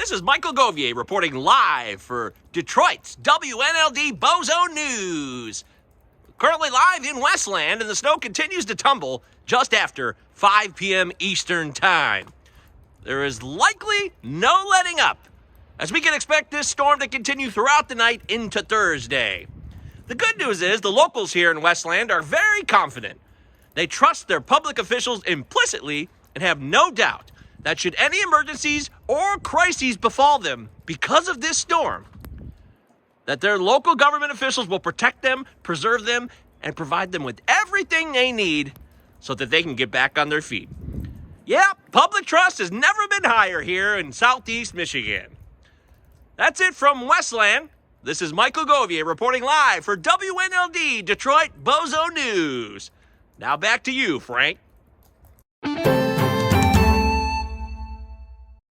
This is Michael Govier reporting live for Detroit's WNLD Bozo News. Currently live in Westland, and the snow continues to tumble just after 5 p.m. Eastern Time. There is likely no letting up, as we can expect this storm to continue throughout the night into Thursday. The good news is the locals here in Westland are very confident. They trust their public officials implicitly and have no doubt that should any emergencies or crises befall them because of this storm, that their local government officials will protect them, preserve them, and provide them with everything they need so that they can get back on their feet. Yeah, public trust has never been higher here in Southeast Michigan. That's it from Westland. This is Michael Govier reporting live for WNLD Detroit Bozo News. Now back to you, Frank.